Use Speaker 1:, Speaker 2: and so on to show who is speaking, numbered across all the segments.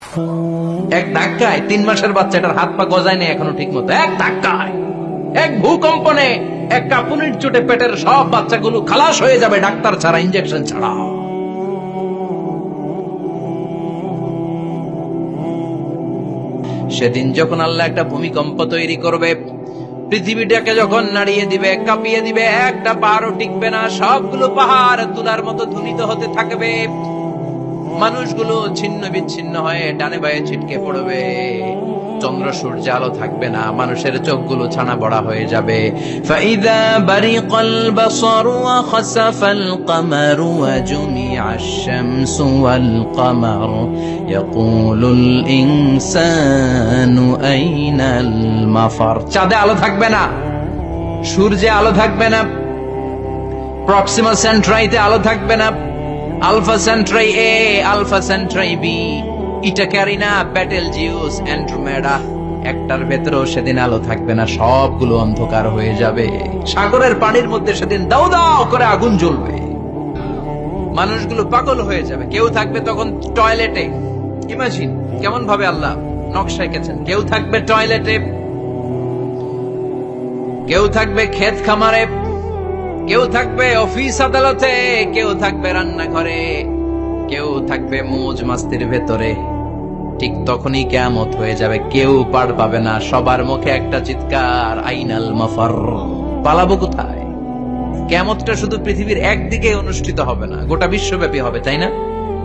Speaker 1: এক ধাক্কায় 3 মাসের বাচ্চাটার হাত পা গজায় নেই এখনো ঠিক মতো। এক ধাক্কায়, এক ভূকম্পনে, এক কাঁপুনির চোটে পেটের সব বাচ্চাগুলো খালাস হয়ে যাবে ডাক্তার ছাড়া, ইঞ্জেকশন ছাড়া। সেদিন যখন আল্লাহ একটা ভূমিকম্প তৈরি করবে, পৃথিবীটাকে যখন নাড়িয়ে দিবে, কাঁপিয়ে দিবে, একটা পাহাড়ও টিকবে না, সবগুলো পাহাড় তুলার মতো ধ্বনিত হতে থাকবে, মানুষগুলো ছিন্ন বিচ্ছিন্ন হয়ে ডানে বায়ে ছিটকে পড়বে, চন্দ্র সূর্য আলো থাকবে না, মানুষের চোখগুলো ছানা বড়া হয়ে যাবে। ফাইদা বারিকাল বাসারু ওয়া খাসাফাল কমারু ওয়া জুমিআশ শামসু ওয়াল কমার ইয়াকুলুল ইনসানু আইনাল মাফার। চাঁদে আলো থাকবে না, সূর্যে আলো থাকবে না, প্রক্সিমা সেন্ট্রাইতে আলো থাকবে না, Alpha Centauri A, Alpha Centauri B, Eta Carinae, Betelgeuse, Andromeda, একটার ভেতরেও সেদিন আলো থাকবে না, সবগুলো অন্ধকার হয়ে যাবে। সাগরের পানির মধ্যে সেদিন দাও দাও করে আগুন জ্বলবে, মানুষগুলো পাগল হয়ে যাবে। কেউ থাকবে তখন টয়লেটে, ইমাজিন কেমন ভাবে আল্লাহ নকশা এঁকেছেন। কেউ থাকবে টয়লেটে, কেউ থাকবে ক্ষেত খামারে, কেউ থাকবে অফিস আদালতে, কেউ থাকবে রান্নাঘরে, কেউ থাকবে মৌজ মাস্তির ভেতরে। ঠিক তখনই কিয়ামত হয়ে যাবে, কেউ পার পাবে না, সবার মুখে একটা চিৎকার, আইনাল মাফার। পালাবো কোথায়? কিয়ামতটা শুধু পৃথিবীর একদিকে অনুষ্ঠিত হবে না, গোটা বিশ্বব্যাপী হবে, তাই না?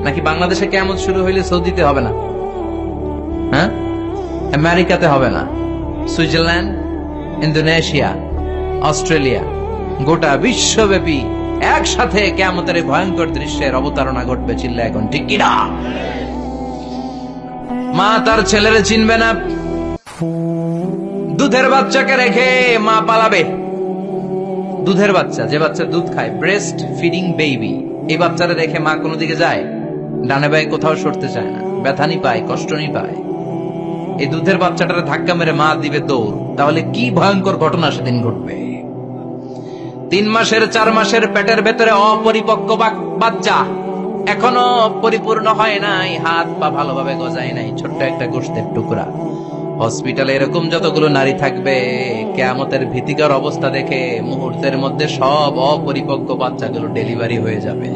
Speaker 1: নাকি বাংলাদেশে কিয়ামত শুরু হইলে সৌদিতে হবে না? হ্যাঁ, আমেরিকাতে হবে না, সুইজারল্যান্ড, ইন্দোনেশিয়া, অস্ট্রেলিয়া, গোটা বিশ্বব্যাপী একসাথে কিয়ামতের ভয়ঙ্কর দৃশ্যের অবতারণা ঘটবে। চিল্লা এখন ঠিক কিনা? মা তার ছেলেরে চিনবে না, দুধের বাচ্চাকে রেখে মা পালাবে। দুধের বাচ্চা, যে বাচ্চা দুধ খায়, ব্রেস্ট ফিডিং বেবি, এই বাচ্চারা রেখে মা কোনো দিকে যায়, ডানে বায়ে কোথাও সরতে চায় না, ব্যথানি পায়, কষ্টনি পায়। এই দুধের বাচ্চাটারে ধাক্কা মেরে মা দিবে দৌড়। তাহলে কি ভয়ঙ্কর ঘটনা সেদিন ঘটবে। 3 মাসের 4 মাসের পেটের ভেতরে অপরিপক্ক বাচ্চা, এখনো পরিপূর্ণ হয় নাই, হাত পা ভালোভাবে গজায় নাই, ছোট্ট একটা গোশতের টুকরা। হসপিটালে এরকম যতগুলো নারী থাকবে, কিয়ামতের ভীতিকর অবস্থা দেখে মুহূর্তের মধ্যে সব অপরিপক্ক বাচ্চাগুলো ডেলিভারি হয়ে যাবে।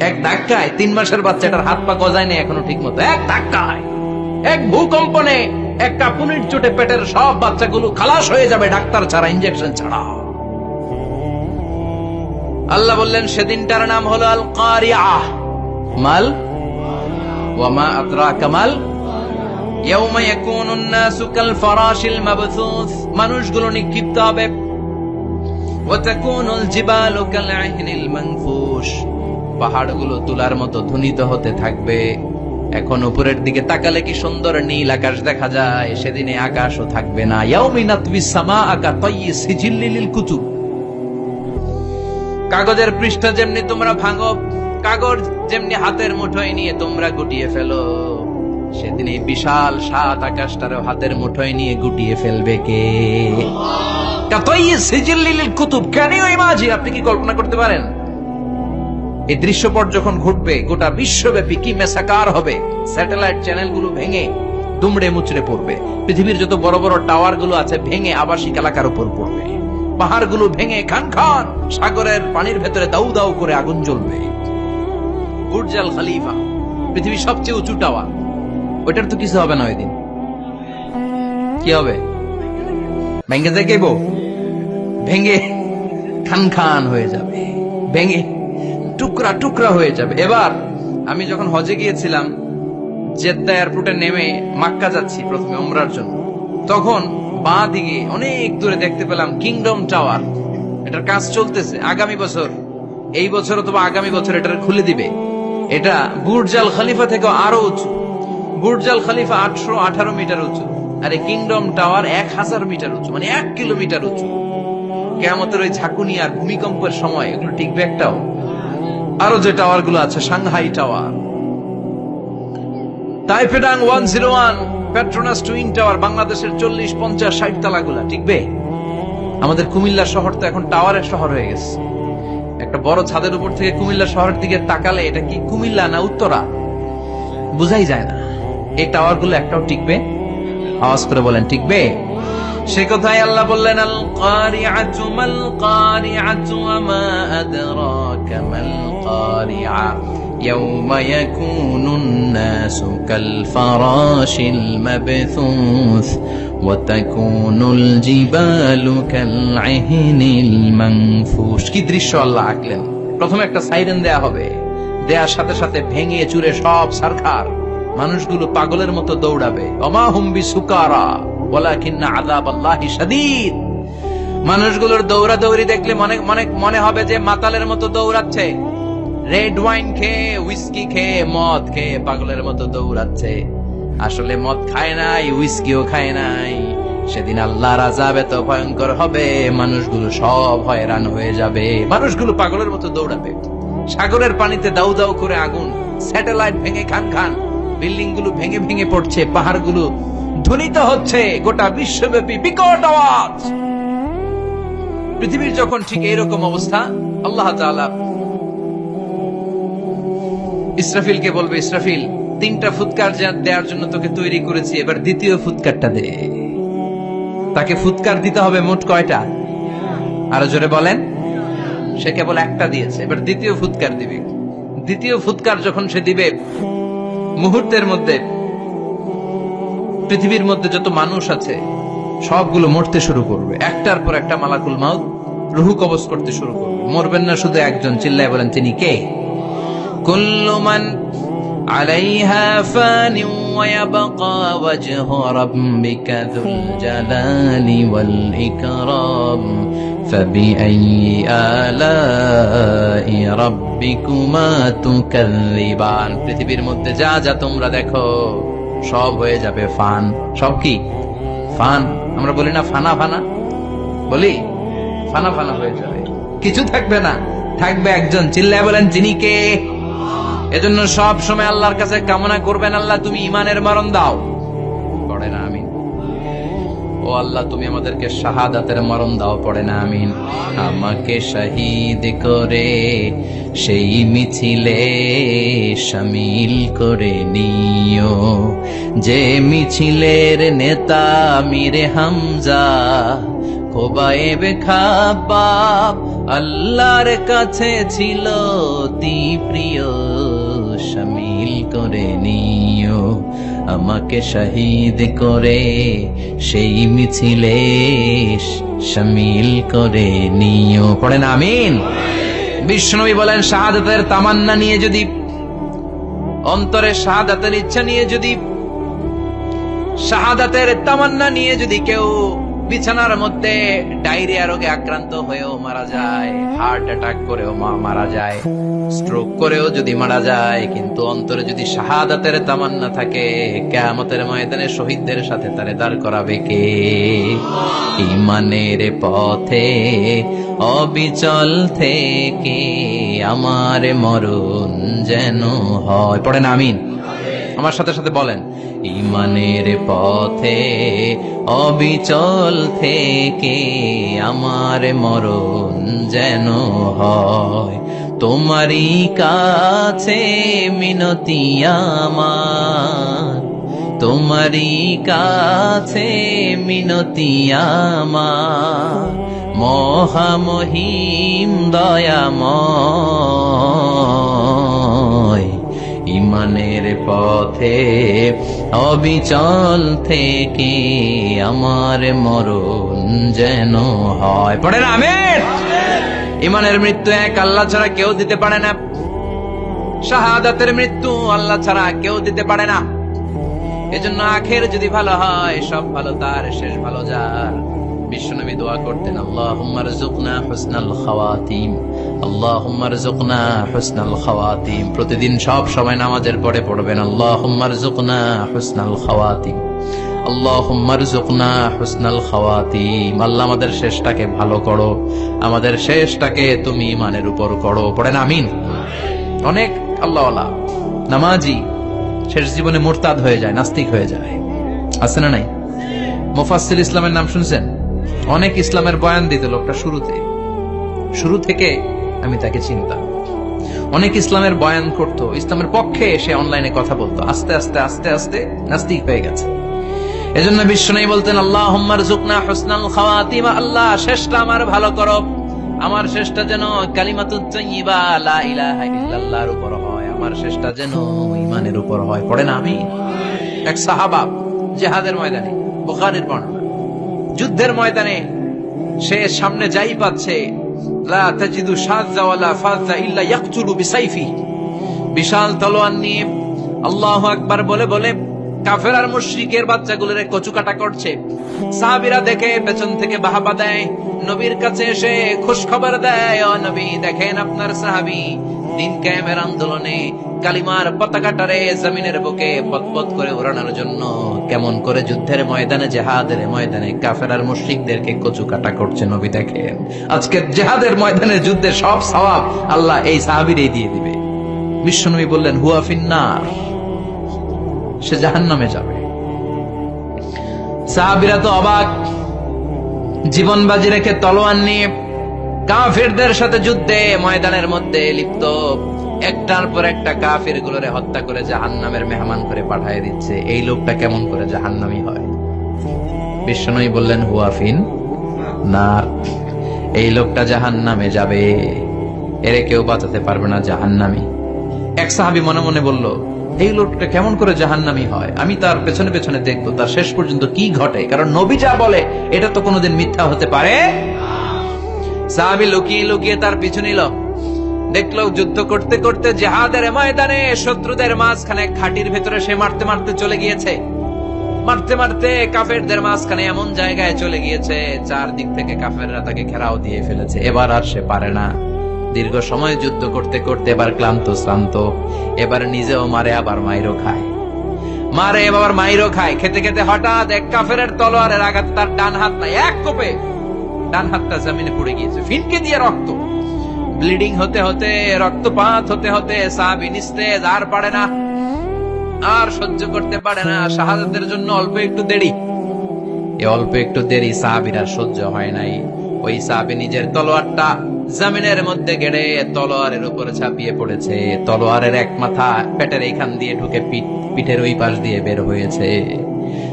Speaker 1: এক ধাক্কায় 3 মাসের বাচ্চাটার হাত পা গজায় নাই এখনো ঠিক মতো। এক ধাক্কায়, এক ভূকম্পনে, এক কাঁপুনির চোটে পেটের সব বাচ্চাগুলো খালাস হয়ে যাবে ডাক্তার ছাড়া, ইঞ্জেকশন ছাড়া। আল্লাহ বললেন সেদিনটার নাম হলো আল কারিআহ। মাল ওয়া মা আদরাকা মাল, ইয়াউমা ইয়াকুনুন নাসু কাল ফারাশিল মাবথুস, মানুষগুলো নিক্ষিপ্ত হবে। ওয়া তাকুনুল জিবালু কাল আহিনিল মানফুশ, পাহাড়গুলো তুলার মতো ধ্বনিত হতে থাকবে। এখন উপরের দিকে তাকালে কি সুন্দর নীল আকাশ দেখা যায়, সেদিনে আকাশও থাকবে না। ইয়াউমিন নাতবিস সামাআ কাতাইয়ি সিজিল্লিল কুতুব, কাগজের পৃষ্ঠা যেমনি তোমরা ভাঙো, কাগজ যেমনি হাতের মুঠোয় নিয়ে তোমরা গুটিয়ে ফেলো, সেদিন এই বিশাল 7 আকাশটারও হাতের মুঠোয় নিয়ে গুটিয়ে ফেলবে কে? কাতাইয়ি সিজিল্লিল কুতুব। Can you imagine? আপনি কি কল্পনা করতে পারেন এই দৃশ্যপট যখন ঘটবে, গোটা বিশ্বব্যাপী কি মেসাকার হবে? স্যাটেলাইট চ্যানেলগুলো ভেঙে দুমড়ে মুচড়ে পড়বে, পৃথিবীর যত বড় বড় টাওয়ার গুলো আছে ভেঙে আবাসিক এলাকার উপর পড়বে, পাহাড়গুলো ভেঙে খান খান সাগরের পানির ভেতরে দাউ দাউ করে আগুন জ্বলবে। বুর্জ আল খলিফা, পৃথিবীর সবচেয়ে উঁচু টাওয়ার, ওইটার তো কিছু হবে না। ওই দিন কি হবে? ভেঙে দেখব, ভেঙে খান খান হয়ে যাবে, ভেঙে টুকরা টুকরা হয়ে যাবে। এবার আমি যখন হজে গিয়েছিলাম, জেদ্দা এয়ারপোর্টে নেমে মাক্কা যাচ্ছি প্রথমে উমরার জন্য, তখন বাঁ দিকে অনেক দূরে দেখতে পেলাম কিংডম টাওয়ার। এটার কাজ চলতেছে, আগামী বছর, এই বছর অথবা আগামী বছর এটার খুলে দিবে। এটা বুর্জ আল খলিফা থেকে আরো উঁচু। বুর্জ আল খলিফা 818 মিটার উঁচু, আর এই কিংডম টাওয়ার 1000 মিটার উঁচু, মানে 1 কিলোমিটার উঁচু। কিয়ামতের ওই ঝাঁকুনি আর ভূমিকম্পের সময় এগুলো টিকবে একটাও? আরো যে টাওয়ার গুলো আছে, সাংহাই টাওয়ার, তাইপেডাং 101, পেট্রোনাস টুইন টাওয়ার, বাংলাদেশের 40, 50, 60 তালা গুলা টিকবে? আমাদের কুমিল্লা শহর তো এখন টাওয়ারের শহর হয়ে গেছে। একটা বড় ছাদের উপর থেকে কুমিল্লা শহরের দিকে তাকালে এটা কি কুমিল্লা না উত্তরা বুঝাই যায় না। এই টাওয়ার গুলো একটাও টিকবে? আওয়াজ করে বলেন, টিকবে? সে কথাই আল্লাহ বললেন, আল কারিআতু মাল কারিআতু ওয়া মা আদরাকা মাল কারিআ ইয়াওমা ইয়াকুনুন নাসু কাল ফারাশিল মাবথুস ওয়া তাকুনুল জিবালু কাল ইহনিল মানফুশ। কি দৃশ্য আল্লাহ আঁকলেন! প্রথমে একটা সাইরেন দেয়া হবে, দেয়ার সাথে সাথে ভেঙে চুরে সব সারখার, মানুষগুলো পাগলের মতো দৌড়াবে। ওমা হুম বিসুকারা ওয়ালাকিন্না আযাবাল্লাহি শাদীদ। মানুষগুলোর দৌড়াদৌড়ি দেখলে মনে হবে যে মাতালের মতো দৌড়াচ্ছে, রেড ওয়াইন খেয়ে, হুইস্কি খেয়ে, মদ খেয়ে পাগলের মতো দৌড়াচ্ছে। আসলে মদ খায় নাই, হুইস্কিও খায় নাই। সেদিন আল্লাহর আযাব এত ভয়ঙ্কর হবে, মানুষগুলো সব হয়রান হয়ে যাবে, মানুষগুলো পাগলের মতো দৌড়াবে। সাগরের পানিতে দাউ দাউ করে আগুন, স্যাটেলাইট ভেঙে খান খান, বিল্ডিং গুলো ভেঙে ভেঙে পড়ছে, পাহাড় গুলো ধ্বনিত হচ্ছে, গোটা বিশ্বব্যাপী বিকট আওয়াজ। পৃথিবীর যখন ঠিক এইরকম অবস্থা, আল্লাহ তাআলা ইসরাফিলকে বলবে, ইসরাফিল, 3টা ফুৎকার দেওয়ার জন্য তোকে তৈরি করেছি, এবার দ্বিতীয় ফুৎকারটা দে। তাকে ফুৎকার দিতে হবে মোট কয়টা? আরো জোরে বলেন। সে কেবল একটা দিয়েছে, এবার দ্বিতীয় ফুৎকার দিবে। দ্বিতীয় ফুৎকার যখন সে দিবে, মুহূর্তের মধ্যে পৃথিবীর মধ্যে যত মানুষ আছে সবগুলো মরতে শুরু করবে, একটার পর একটা মালাকুল মাউত রুহু কবজ করতে শুরু করবে। মরবেন না শুধু একজন, চিল্লায় বলেন তিনি কে? কুল্লু মান আলাইহা ফানি ওয়া ইয়াবকা ওয়াজহু রাব্বিকা যুল জালালি ওয়াল ইকরাম ফাবিআইয়ি আলাই রাব্বিকুমা তুকাল্লিবান। পৃথিবীর মধ্যে যা যা তোমরা দেখো সব হয়ে যাবে ফান। সব কি? ফান। আমরা বলি না ফানা ফানা, বলি ফানা ফানা হয়ে যাবে, কিছু থাকবে না, থাকবে একজন, চিল্লায় বলেন যিনি কে? এজন্য সব সময় আল্লাহর কাছে কামনা করবেন, আল্লাহ তুমি ঈমানের মরণ দাও। পড়ে না আমিন? ও আল্লাহ তুমি আমাদেরকে শাহাদাতের মরণ দাও। পড়ে না আমিন? আমাকে শহীদ করে সেই মিছিলে শামিল করে নিও, যে মিছিলের নেতা মীরে হামজা খোবায়েবে খাব্বাব আল্লাহর কাছে ছিল অতি প্রিয়। শামিল করে নিও আমাকে শহীদ করে সেই মিছিলে শামিল করে নিও। পড়েন আমিন? বিশ্বনবী বলেন, শাহাদাতের তামান্না নিয়ে যদি, অন্তরে শাহাদাতের ইচ্ছা নিয়ে যদি, শাহাদাতের তামান্না নিয়ে যদি কেউ বিছানার মধ্যে ডায়রিয়া রোগে আক্রান্ত হয়েও মারা যায়, হার্ট অ্যাটাক করেও মারা যায়, স্ট্রোক করেও যদি মারা যায়, কিন্তু অন্তরে যদি শাহাদাতের তামান্না থাকে, কিয়ামতের ময়দানে শহীদদের সাথে তারে দাঁড় করাবে কে? ঈমানের পথে অবিচল থেকে আমার মরণ যেন হয়। পড়েন আমিন? আমার সাথে সাথে বলেন, ঈমানের পথে অবিচল থেকে আমার মরণ যেন হয়। তোমারই কাছে মিনতি আমার, তোমারই কাছে মিনতি আমার, মহামহিম দয়াময়। ঈমানের পথে অবিচল থেকে আমার মরণ যেন হয়। পড়েন আমিন? ঈমানের মৃত্যু এক, আল্লাহ ছাড়া কেউ দিতে পারে না। শাহাদাতের মৃত্যু আল্লাহ ছাড়া কেউ দিতে পারে না। এজন্য আখের যদি ভালো হয়, সব ভালো তার, শেষ ভালো যার। বিশ্বনবী দোয়া করতেন, আল্লাহুম্মা রযুকনা হুসনাল খাওয়াতিম, আল্লাহুম্মা রযুকনা হুসনাল খাওয়াতিম। প্রতিদিন সব সময় নামাজের পরে পড়বেন, আল্লাহুম্মা রযুকনা হুসনাল খাওয়াতিম, আল্লাহুম্মা রযুকনা হুসনাল খাওয়াতিম। আল্লাহ আমাদের শেষটাকে ভালো করো, আমাদের শেষটাকে তুমি ঈমানের উপর করো। পড়েন আমিন? অনেক আল্লাহওয়ালা নামাজি শেষ জীবনে মুরতাদ হয়ে যায়, নাস্তিক হয়ে যায়, আছে না নাই? মুফাসসির ইসলামের নাম শুনছেন? অনেক ইসলামের বয়ান দিত লোকটা, শুরু থেকে আমি তাকে চিনতাম। অনেক ইসলামের বয়ান করতো, ইসলামের পক্ষে এসে অনলাইনে কথা বলতো, আস্তে আস্তে আস্তে আস্তে নাস্তিক হয়ে গেছে। এজন্য বিশ্বনবী বলতেন, আল্লাহুম্মা রযুকনা হুসনাল খাওয়াতিমা, আল্লাহ শেষটা আমার ভালো করো, আমার শেষটা যেন কালিমাতুত তাইয়্যিবা লা ইলাহা ইল্লাল্লাহর উপর হয়, আমার শেষটা যেন ঈমানের উপর হয়। পড়ে না আমি? এক সাহাবা জিহাদের ময়দানে, বুখারীর বর্ণনা, যুদ্ধের ময়দানে সে সামনে যাই পাচ্ছে, লা তাজিদু শাযযা ওয়ালা ফাযযা ইল্লা ইয়াকতুলু বিসাইফি, বিশাল তলোয়ার নিয়ে আল্লাহু আকবার বলে বলে কাফের আর মুশরিকের বাচ্চাগুলোর কচুকাটা করছে। সাহাবীরা দেখে পেছন থেকে বাহাবা দেয়, নবীর কাছে এসে খুশ খবর দেয়, ও নবী দেখেন আপনার সাহাবী দিন কায়েমের আন্দোলনে কালিমার পতাকাটারে জমিনের বুকে পতপত করে উড়ানোর জন্য কেমন করে যুদ্ধের ময়দানে, জিহাদের ময়দানে কাফের আর মুশরিকদেরকে কচুকাটা করছে। নবী দেখেন আজকে জিহাদের ময়দানে যুদ্ধের সব সওয়াব আল্লাহ এই সাহাবীরই দিয়ে দিবে। বিশ্বনবী বললেন, হুয়া ফিন্নার, সে জাহান্নামে যাবে। সাহাবীরা তো অবাক, জীবন বাজি রেখে তলোয়ার নিয়ে কাফেরদের সাথে যুদ্ধে ময়দানের মধ্যে লিপ্ত, একটার পর একটা কাফের গুলোরে হত্যা করে জাহান্নামের মেহমান করে পাঠিয়ে দিচ্ছে। এই লোকটা কেমন করে জাহান্নামী হয়? বিশ্বনবী বললেন, হুয়া ফিন নার, এই লোকটা জাহান্নামে যাবে, এরে কেউ বাঁচাতে পারবে না, জাহান্নামী। এক সাহাবী মনে মনে বলল, এই লোকটা কেমন করে জাহান্নামী হয়, আমি তার পেছনে পেছনে দেখবো তার শেষ পর্যন্ত কি ঘটে, কারণ নবী যা বলে এটা তো কোনোদিন মিথ্যা হতে পারে। সাহাবী লুকিয়ে লুকিয়ে তার পিছু নিল, দেখলো যুদ্ধ করতে করতে জিহাদের ময়দানে শত্রুদের মাঝখানে খাটির ভেতরে সে মারতে মারতে চলে গিয়েছে, মারতে মারতে কাফেরদের মাঝখানে এমন জায়গায় চলে গিয়েছে চারদিক থেকে কাফেররা তাকে ঘেরাও দিয়ে ফেলেছে। এবার আর সে পারে না, দীর্ঘ সময় যুদ্ধ করতে করতে এবার ক্লান্ত শ্রান্ত, এবার নিজেও মারে আবার মাইরও খায়, মারে এবার মাইরও খায়। খেতে খেতে হঠাৎ এক কাফেরের তলোয়ারের আঘাত তার ডান হাত নাই, এক কোপে ডান হাতটা জমিনে পড়ে গিয়েছে, ফিনকে দিয়ে রক্ত, ব্লিডিং হতে হতে, রক্তপাত হতে হতে সাহাবী নিস্তেজ, আর পারে না, আর সহ্য করতে পারে না। শাহাদাতের জন্য অল্প একটু দেরি, এই অল্প একটু দেরি সাহাবীর আর সহ্য হয় নাই। ওই সাহাবী নিজের তলোয়ারটা জমিনের মধ্যে গেড়ে তলোয়ারের উপরে ছাপিয়ে পড়েছে, তলোয়ারের এক মাথা পেটের এইখান দিয়ে ঢুকে পিঠের ওই পাশ দিয়ে বের হয়েছে।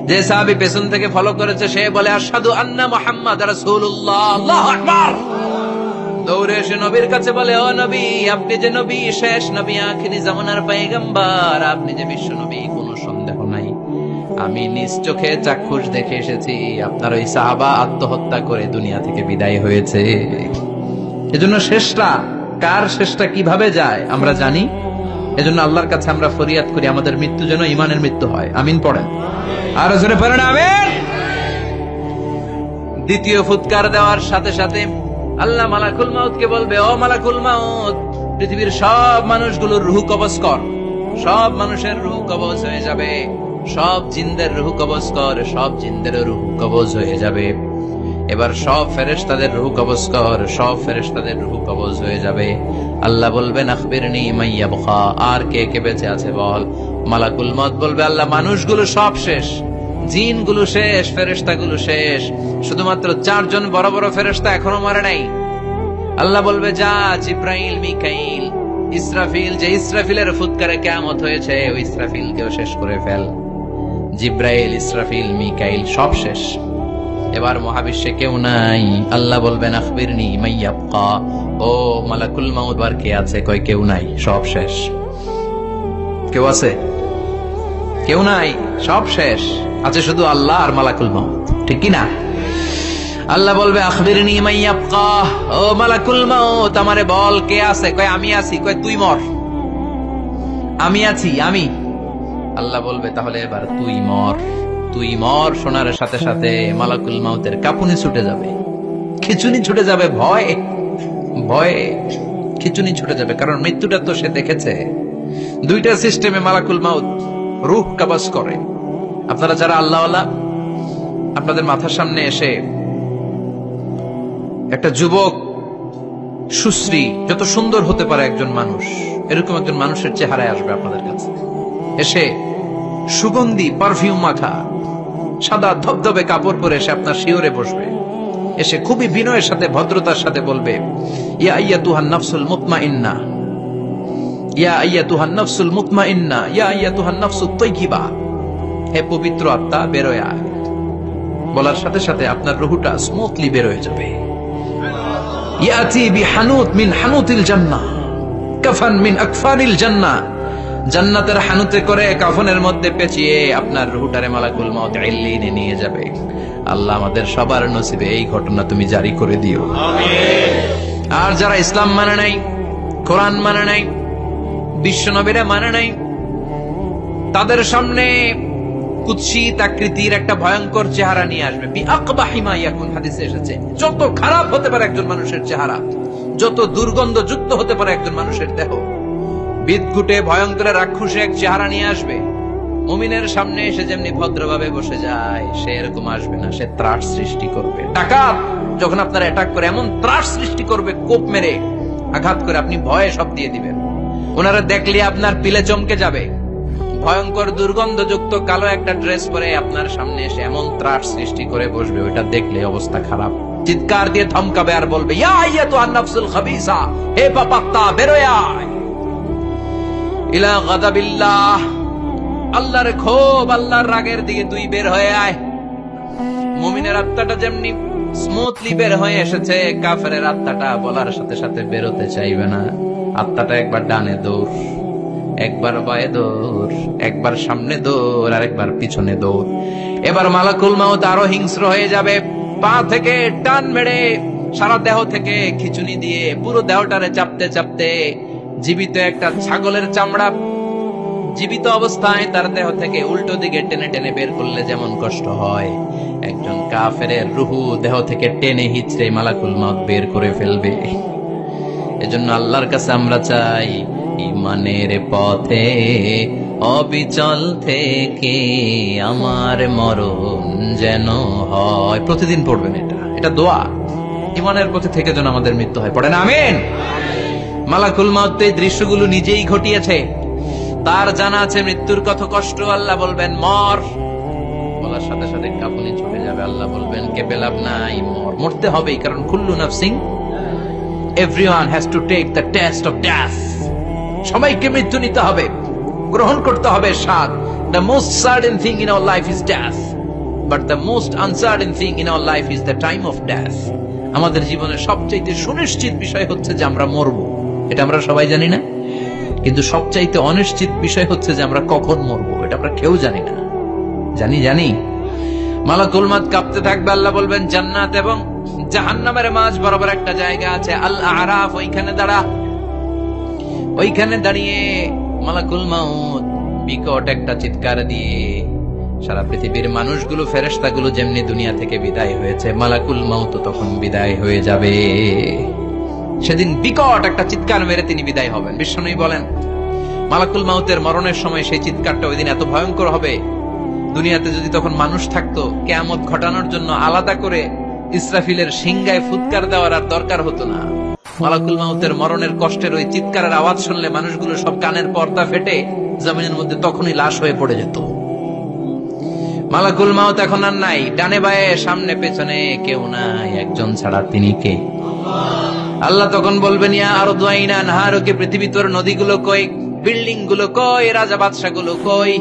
Speaker 1: যে সাহাবী পেছন থেকে ফলো করেছে সে বলে, আশহাদু আন্না মুহাম্মাদ রাসূলুল্লাহ, আল্লাহু আকবার। দৌড়ে এসে নবীর কাছে বলে, ও নবী, আপনি যে নবী, শেষ নবী, আখিরি জামানার পয়গম্বর, আপনি যে বিশ্ব নবী, কোনো সন্দেহ নাই, আমি নিজ চোখে চাক্ষুষ দেখে এসেছি আপনার ওই সাহাবা আত্মহত্যা করে দুনিয়া থেকে বিদায় হয়েছে। এজন্য শেষটা কার, শেষটা কিভাবে যায় আমরা জানি। এজন্য আল্লাহর কাছে আমরা ফরিয়াদ করি আমাদের মৃত্যু যেন ঈমানের মৃত্যু হয়। আমিন পড়েন, আর জোরে পড়েন আমিন। দ্বিতীয় ফুৎকার দেওয়ার সাথে সাথে আল্লাহ মালাকুল মাউতকে বলবে, ও মালাকুল মাউত, পৃথিবীর সব মানুষগুলোর রূহ কবজ কর। সব মানুষের রূহ কবজ হয়ে যাবে, সব জিনদের রূহ কবজ কর, সব জিনদের রূহ কবজ হয়ে যাবে। এবার সব ফেরেশতাদের রূহ কবজ কর, সব ফেরেশতাদের রূহ কবজ হয়ে যাবে। আল্লাহ বলবেন, আখবিরনি মাইয়া বুখা, আর কে কে বেঁচে আছে বল। মালাকুল মউত বলবে, আল্লাহ মানুষগুলো সব শেষ, জিনগুলো শেষ, ফেরেশতাগুলো শেষ, শুধুমাত্র 4 জন বড় বড় ফেরেশতা এখনো মরে নাই। আল্লাহ বলবে, যা জিব্রাইল, মিকাইল, ইসরাফিল, যে ইসরাফিলের ফুৎকারে কিয়ামত হয়েছে ওই ইসরাফিলকেও শেষ করে ফেল। জিব্রাইল, ইসরাফিল, মিকাইল সব শেষ, এবার মহাবিশ্বে কেউ নাই। আল্লাহ বলবেন, আখবিরনি মাইয়া বুকা, ও মালাকুল মাউত, আর কে আছে? কয় কেউ নাই, সব শেষ। কেউ আছে? কেউ নাই, সব শেষ, আছে শুধু আল্লাহ আর মালাকুল মাউত, ঠিক কি না? আল্লাহ বলবে, আখবিরনি মাইয়া বুকা, ও মালাকুল মাউত, আমারে বল কে আছে? কয় আমি আছি। কয় তুই মর। আমি আছি, আমি। আল্লাহ বলবে, তাহলে এবার তুই মর। তুই মর শোনার সাথে সাথে মালাকুল মাউতের কাঁপুনি ছুটে যাবে, খিচুনি ছুটে যাবে, ভয় ভয়ে খিচুনি ছুটে যাবে, কারণ মৃত্যুটা তো সে দেখেছে। দুইটা সিস্টেমে মালাকুল মাউত রূহ কবজ করে। আপনারা যারা আল্লাহওয়ালা, আপনাদের মাথার সামনে এসে একটা যুবক, সুশ্রী, যত সুন্দর হতে পারে একজন মানুষ, এরকম একজন মানুষের চেহারায় আসবে আপনাদের কাছে, এসে সুগন্ধি পারফিউম মাখা সাদা ধবধবে কাপড় পরে এসে আপনার শিওরে বসবে, এসে খুবই বিনয়ের সাথে ভদ্রতার সাথে বলবে, ইয়া আইয়াতুহান নাফসুল মুতমাইন্নাহ, ইয়া আইয়াতুহান নাফসুল মুতমাইন্না, ইয়া আইয়াতুহান নাফসুত তাইয়্যিবা, হে পবিত্র আত্মা বের হয়ে আয়। বলার সাথে সাথে আপনার রূহটা স্মুথলি বের হয়ে যাবে। ইয়াতি বিহানুত মিন হানুতিল জান্নাহ, কাফান মিন আকফানিল জান্নাহ, জান্নাতের হানুতে করে কাফনের মধ্যে পেঁচিয়ে আপনার রূহটারে মালাকুল মউত ইল্লিনে নিয়ে যাবে। আল্লাহ আমাদের সবার নসিবে এই ঘটনা তুমি জারি করে দিও, আমিন। আর যারা ইসলাম মানে নাই, কোরআন মানে নাই, বিশ্বনবীরা মানে নাই, তাদের সামনে কুৎসিত আকৃতির একটা ভয়ঙ্কর চেহারা নিয়ে আসবে। বিআকবাহি মা ইয়াকুন, হাদিসে এসেছে যত খারাপ হতে পারে একজন মানুষের চেহারা, যত দুর্গন্ধযুক্ত হতে পারে একজন মানুষের দেহ, বিদঘুটে ভয়ঙ্কর রাক্ষসে এক চেহারা নিয়ে আসবে। মুমিনের সামনে এসে যেমনি ভদ্রভাবে বসে যায়, সে এরকম আসবে না, সে ত্রাস সৃষ্টি করবে। ডাকাত যখন আপনার অ্যাটাক করে এমন ত্রাস সৃষ্টি করবে, কোপ মেরে আঘাত করে আপনি ভয়ে সব দিয়ে দিবেন। ওনারা দেখলে আপনার পিলে চমকে যাবে। ভয়ঙ্কর দুর্গন্ধযুক্ত কালো একটা ড্রেস পরে আপনার সামনে এসে এমন ত্রাস সৃষ্টি করে বসবে, ওইটা দেখলে অবস্থা খারাপ। চিৎকার দিয়ে ধমকাবে আর বলবে, ইয়া আইয়াতুহান নাফসুল খাবিসা, হে পাপাত্তা বের হয়ে আয় ইলা গাদাবিল্লাহ, আল্লাহর ক্ষোভ, আল্লাহর রাগের দিকে তুই বের হয়ে আয়। মুমিনের আত্মাটা যেমনি স্মুথলি বের হয়ে এসেছে, কাফেরের আত্মাটা বলার সাথে সাথে বেরোতে চাইবে না। আত্মাটা একবার ডানে দৌড়, একবার বায়ে দৌড়, একবার সামনে দৌড়, আর একবার পিছনে দৌড়। এবার মালাকুল মউত আরো হিংস্র হয়ে যাবে, পা থেকে টান মেরে সারা দেহ থেকে খিচুনি দিয়ে পুরো দেহটারে চাপতে চাপতে জীবিত একটা ছাগলের চামড়া জীবিত অবস্থায় তার দেহ থেকে উল্টো দিকে টেনে টেনে বের করলে যেমন কষ্ট হয়, একজন কাফেরের রুহু দেহ থেকে টেনে হিচড়ে মালাকুল মউত বের করে ফেলবে। এজন্য আল্লাহর কাছে আমরা চাই, ঈমানের পথে অবিচল থেকে আমার মরণ যেন হয়। প্রতিদিন পড়বেন এটা দোয়া, ঈমানের পথে থেকে যেন আমাদের মৃত্যু হয়। পড়েন আমিন। মালাকুল মউত এই দৃশ্যগুলো নিজেই ঘটিয়েছে, তার জানা আছে মৃত্যুর কত কষ্ট। আল্লাহ বলবেন মর, বলার সাথে সাথে কাঁপুনি ছুটে যাবে। আল্লাহ বলবেন কেঁপে লাভ নাই, মর, মরতে হবেই, কারণ কুল্লু নাফসিন, everyone has to take the test of death, সবাইকে মৃত্যু নিতে হবে, গ্রহণ করতে হবে স্বাদ। The most certain thing in our life is death, but the most uncertain thing in our life is the time of death. আমাদের জীবনের সবচাইতে সুনিশ্চিত বিষয় হচ্ছে যে আমরা মরবো, এটা আমরা সবাই জানি না, কিন্তু সবচাইতে অনিশ্চিত বিষয় হচ্ছে যে আমরা কখন মরবো, এটা আমরা কেউ জানি না। জানি মালাকুল মউত কাঁপতে থাকবে। আল্লাহ বলবেন জান্নাত এবং জাহান্নামের মাঝ বরাবর একটা জায়গা আছে, আল আরাফ, ওইখানে দাঁড়া। ওইখানে দাঁড়িয়ে মালাকুল মউত বিকট একটা চিৎকার দিয়ে সারা পৃথিবীর মানুষগুলো, ফেরেশতাগুলো যেমনি দুনিয়া থেকে বিদায় হয়েছে, মালাকুল মউত তখন বিদায় হয়ে যাবে। সেদিন বিকট একটা চিৎকার মেরে তিনি বিদায় হবেন। বিশ্বনবী বলেন মালাকুল মউতের মরণের সময় সেই চিৎকারটা ওই দিন এত ভয়ঙ্কর হবে, দুনিয়াতে যদি তখন মানুষ থাকতো, কিয়ামত ঘটানোর জন্য আলাদা করে ইসরাফিলের সিংগায় ফুৎকার দেওয়ার আর দরকার হতো না। মালাকুল মউতের মরণের কষ্টের ওই চিৎকারের আওয়াজ শুনলে মানুষগুলো সব কানের পর্দা ফেটে জমিনের মধ্যে তখনই লাশ হয়ে পড়ে যেত। মালাকুল মউত এখন আর নাই, ডানে বায়ে সামনে পেছনে কেউ নাই, একজন ছাড়া, তিনি কে? আল্লাহ তখন বলবেন ইয়া আরদু আইনা নাহারুকে, পৃথিবী তোর নদীগুলো কই, বিল্ডিং গুলো কই, রাজা বাদশা গুলো কই,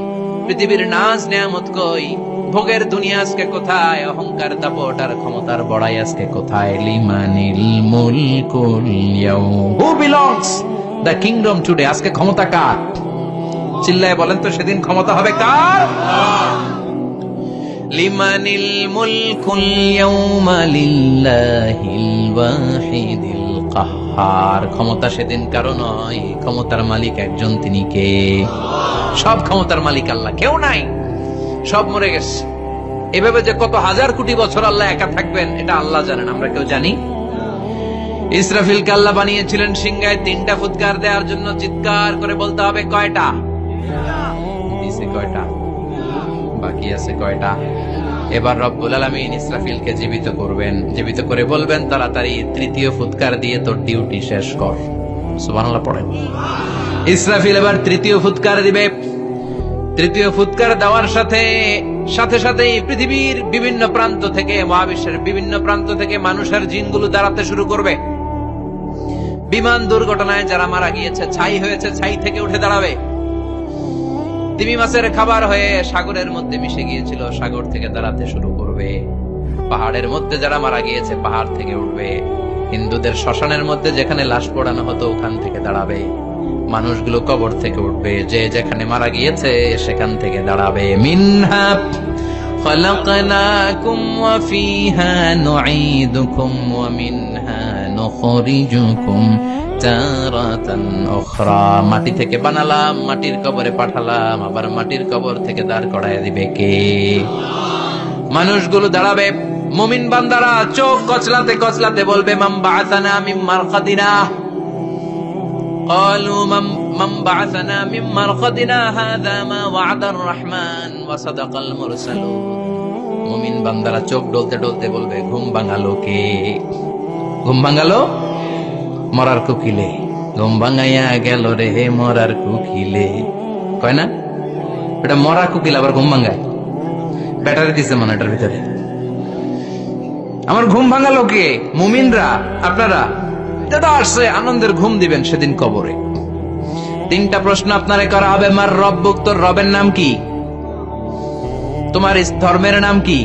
Speaker 1: পৃথিবীর নাজ নিয়ামত কই, ভোগের দুনিয়া আজকে কোথায়, অহংকার দাপট আর ক্ষমতার বড়াই আজকে কোথায়? লিমানিল মুলকুল ইয়াউম, who belongs the kingdom today, আজকে ক্ষমতা কার? চিল্লায় বলেন তো সেদিন ক্ষমতা হবে কার? লিমানিল মুলকুল ইয়াউমা লিল্লাহিল ওয়াহিদিল কাহ্হার, ক্ষমতা সেদিন কারো নয়, ক্ষমতার মালিক একজন, তিনি কে? সব ক্ষমতার মালিক আল্লাহ, কেউ নাই, সব মরে গেছে। এভাবে যে কত হাজার কোটি বছর আল্লাহ একা থাকবেন এটা আল্লাহ জানেন, আমরা কেউ জানি? ইসরাফিলকে আল্লাহ বানিয়েছিলেন সিংহায় 3টা ফুৎকার দেওয়ার জন্য, চিৎকার করে বলতে হবে কয়টা? দিছে কয়টা? বাকি আছে কয়টা? এবার রব্বুল আলামিন ইসরাফিলকে জীবিত করবেন, জীবিত করে বলবেন তাড়াতাড়ি 3য় ফুৎকার দিয়ে তোর ডিউটি শেষ কর। সুবহানাল্লাহ পড়েন। ইসরাফিল এবার 3য় ফুৎকার দিবে। 3য় ফুৎকার দেওয়ার সাথে সাথেই পৃথিবীর বিভিন্ন প্রান্ত থেকে, মহাবিশ্বের বিভিন্ন প্রান্ত থেকে মানুষের জিনগুলো দাঁড়াতে শুরু করবে। বিমান দুর্ঘটনায় যারা মারা গিয়েছে, ছাই হয়েছে, ছাই থেকে উঠে দাঁড়াবে। তিমি মাছের খাবার হয়ে সাগরের মধ্যে মিশে গিয়েছিল, সাগর থেকে দাঁড়াতে শুরু করবে। পাহাড়ের মধ্যে যারা মারা গিয়েছে, পাহাড় থেকে উঠবে। হিন্দুদের শ্মশানের মধ্যে যেখানে লাশ পোড়ানো হতো, ওখান থেকে দাঁড়াবে। মানুষগুলো কবর থেকে উঠবে, যে যেখানে মারা গিয়েছে সেখান থেকে দাঁড়াবে। মিনহা খলাকনাকুম ওয়া ফিহা নুঈদুকুম ওয়া মিনহা নুখরিজুকুম তারাতান উখরা। মাটি থেকে বানালাম, মাটির কবরে পাঠালাম, আবার মাটির কবর থেকে দাঁড় করায় দিবে কে? মানুষগুলো দাঁড়াবে। মুমিন বান্দারা চোখ কচলাতে কচলাতে বলবে, মান বাআসানা মিন মারকাদিনা। قالوا من بعثنا من مرقدنا هذا ما وعد الرحمن وصدق المرسلون। মুমিন বান্দারা চোখ ডলতে ডলতে বলবে, ঘুম ভাঙালো কে? ঘুম ভাঙালো মরার কুকিলে। ঘুম ভাঙাইয়া গেল রে মরার কুকিলে, কয় না? এটা মরা কুকিল আবার ঘুম ভাঙায়, ব্যাটারি দিছে মনে এটার ভিতরে। আমার ঘুম ভাঙালো কে? মুমিনরা, আপনারা। দাদা আসছে, আনন্দের ঘুম দিবেন সেদিন কবরে। তিনটা প্রশ্ন আপনারে করা হবে। মার রব্বুক, তোর রবের নাম কি? তোমার ধর্মের নাম কি?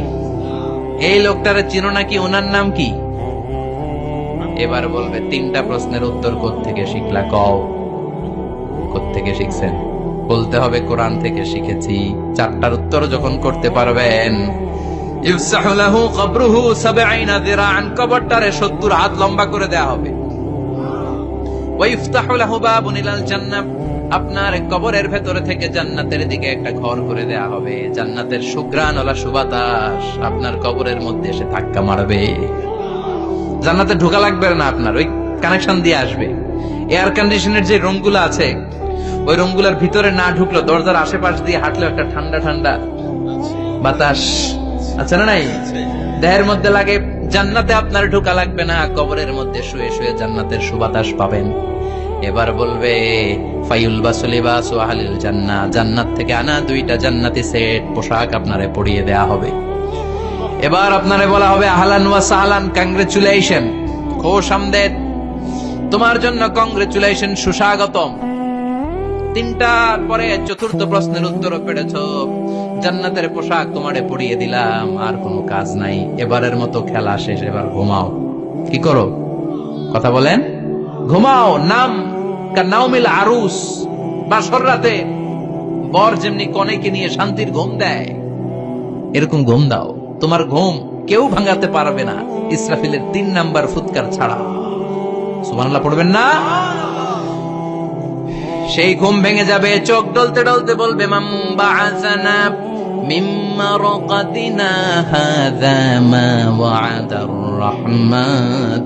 Speaker 1: এই লোকটারে চিনো নাকি, ওনার নাম কি? এবার বলবে তিনটা প্রশ্নের উত্তর কোত্থেকে শিখলা? কও কোত্থেকে শিখছেন? বলতে হবে কোরআন থেকে শিখেছি। চারটার উত্তর যখন করতে পারবেন, ইফসাহু লাহু কবরুহু ৭০ যিরাআন, কবরটারে ৭০ হাত লম্বা করে দেয়া হবে। ওয়া ইফতাহু লাহু বাবুন ইলাল জান্নাহ, আপনার কবরের ভেতরে থেকে জান্নাতের দিকে একটা ঘর করে দেয়া হবে। জান্নাতের সুঘ্রাণওয়ালা সুবাতাস আপনার কবরের মধ্যে এসে ধাক্কা মারবে। জান্নাতে ঢোকা লাগবে না আপনার, ওই কানেকশন দিয়ে আসবে। এয়ার কন্ডিশনের যে রুমগুলো আছে, ওই রুমগুলোর ভিতরে না ঢুকলো, দরজার আশেপাশ দিয়ে হাঁটলে একটা ঠান্ডা ঠান্ডা বাতাস আছে না নাই, দেহের মধ্যে লাগে। জান্নাতে আপনার ঢোকা লাগবে না, কবরের মধ্যে শুয়ে শুয়ে জান্নাতের সুবাতাস পাবেন। এবার বলবে ফায়ুলবাসু লিবাসু আহলিল জান্নাহ, জান্নাত থেকে আনা 2টা জান্নাতি সেট পোশাক আপনারে পরিয়ে দেয়া হবে। এবার আপনারে বলা হবে আহলান ওয়া সাহলান, কংগ্রেচুলেশন, খুশ আমদেদ, তোমার জন্য কংগ্রেচুলেশন, সুস্বাগতম। তিনটার পরে চতুর্থ প্রশ্নের উত্তর পেড়েছ, জান্নাতের পোশাক তোমারে পরিয়ে দিলাম, আর কোনো কাজ নাই, এবারের মতো খেলা শেষ, এবার ঘুমাও। কি করো? কথা বলেন। ঘুমাও। নাম কানাউমিল আরুস, বাসর রাতে বর যেমনি কনেকে নিয়ে শান্তির ঘুম দেয়, এরকম ঘুম দাও। তোমার ঘুম কেউ ভাঙাতে পারবে না, ইসরাফিলের 3 নাম্বার ফুৎকার ছাড়া। সুবহানাল্লাহ পড়বেন না? সেই ঘুম ভেঙে যাবে, চোখ ডলতে ডলতে বলবে, মান বাআসানা মিন মারকাদিনা হাযা মা ওয়া'দার রাহমান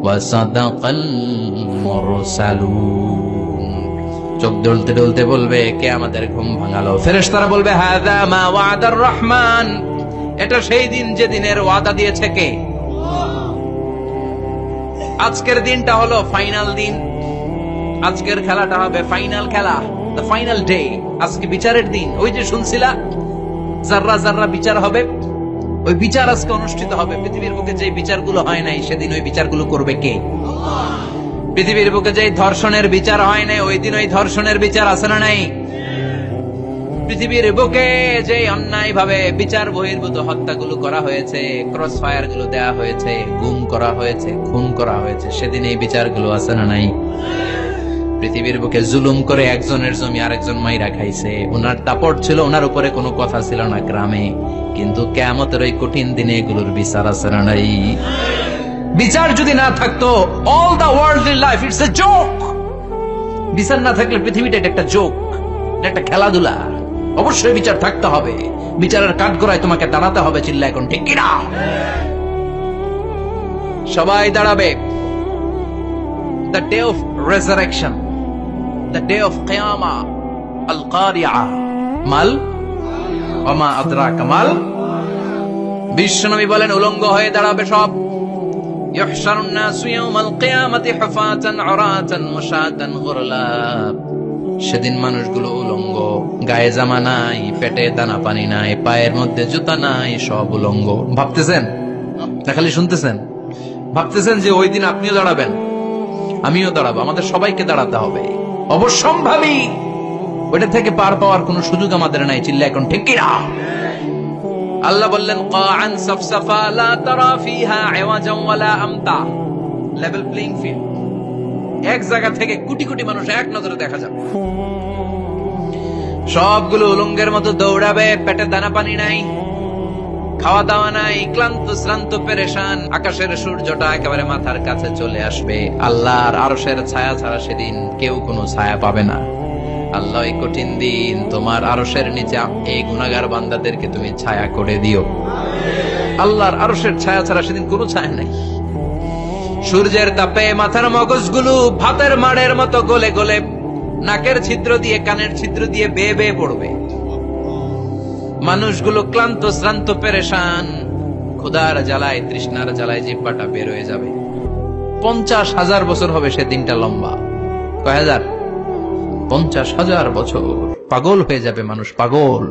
Speaker 1: ওয়া সাদাকাল মুরসালুন। চোখ ডলতে ডলতে বলবে, কে আমাদের ঘুম ভাঙালো? ফেরেশতারা বলবে, হাযা মা ওয়া'দার রাহমান, এটা সেই দিন যে দিনের ওয়াদা দিয়েছে কে? আজকের দিনটা হলো ফাইনাল দিন, আজকের খেলাটা হবে ফাইনাল খেলা, দ্য ফাইনাল ডে। আজকে বিচারের দিন। ওই যে শুনছিলা জাররা জাররা বিচার হবে, ওই বিচার আজকে অনুষ্ঠিত হবে। পৃথিবীর বুকে যে বিচারগুলো হয় নাই, সেদিন ওই বিচারগুলো করবে কে? পৃথিবীর বুকে যে ধর্ষণের বিচার হয় নাই, ওই দিন ওই ধর্ষণের বিচার আছে না নাই? পৃথিবীর বুকে যে অন্যায় ভাবে বিচার বহির্ভূত হত্যাগুলো করা হয়েছে, ক্রস ফায়ার গুলো দেওয়া হয়েছে, গুম করা হয়েছে, খুন করা হয়েছে, সেদিন এই বিচারগুলো আছে না নাই? পৃথিবীর বুকে জুলুম করে একজনের জমি আরেকজন মাইরা খাইছে, ওনার দাপট ছিল, ওনার উপরে কোনো কথা ছিল না গ্রামে, কিন্তু কিয়ামতের ওই কঠিন দিনে এগুলোর বিচার আছে না নাই? বিচার যদি না থাকতো, all the worldly life it's a joke. বিচার না থাকলে পৃথিবীটা একটা জোক, একটা খেলাধুলা। অবশ্যই বিচার থাকতে হবে, বিচারের কাঠগড়ায় তোমাকে দাঁড়াতে হবে। চিল্লা এখন ঠিক কিনা? সবাই দাঁড়াবে। The day of resurrection, the day of কিয়ামা, আল কারিআ, মাল ওয়া মা আদরাকা মাল। বিশ্বনবী বলেন, উলঙ্গ হয়ে দাঁড়াবে সব। ইহশারুন নাসু ইয়াওমাল কিয়ামাতি হুফাতান উরাতান মুশাতান গুরলা। সেদিন মানুষগুলো উলঙ্গ, গায়ে জামা নাই, পেটে দানা পানি নাই, পায়ের মধ্যে জুতা নাই, সব উলঙ্গ। ভাবতেছেন না খালি শুনতেছেন? ভাবতেছেন যে ওই দিন আপনিও দাঁড়াবেন, আমিও দাঁড়াবো, আমাদের সবাইকে দাঁড়াতে হবে অবশ্যম্ভাবী। ওটা থেকে পার পাওয়ার কোন সুযোগ আমাদের নাই। চিল্লা এখন ঠিক কিনা? আল্লাহ বললেন কাআন সাফসাফা লা তারা ফিহা ইওয়াজান ওয়ালা আমতা, লেভেল প্লেইং ফিল্ড। এক জায়গা থেকে কোটি কোটি মানুষ এক নজরে দেখা যাবে। সবগুলো উলঙ্গের মতো দৌড়াবে, পেটে দানা পানি নাই, খাওয়া দাওয়া নাই, ক্লান্ত শ্রান্ত পেরেশান। আকাশের সূর্যটা একেবারে মাথার কাছে চলে আসবে। আল্লাহর আরশের ছায়া ছাড়া সেদিন কেউ কোনো ছায়া পাবে না। আল্লাহ এই কঠিন দিন তোমার আরশের নিচে এই গুনাহগার বান্দাদেরকে তুমি ছায়া করে দিও। আল্লাহর আরশের ছায়া ছাড়া সেদিন কোনো ছায়া নাই। সূর্যের তাপে মাথার মগজগুলো ভাতের মাড়ের মতো গলে গলে নাকের ছিদ্র দিয়ে কানের ছিদ্র দিয়ে বেয়ে বেয়ে পড়বে। মানুষগুলো ক্লান্ত শ্রান্ত পেরেশান, ক্ষুধার জ্বালায় তৃষ্ণার জ্বালায় জিহ্বাটা বের হয়ে যাবে। 50,000 বছর হবে সে দিনটা লম্বা। কয় হাজার? 50,000 বছর। পাগল হয়ে যাবে মানুষ, পাগল।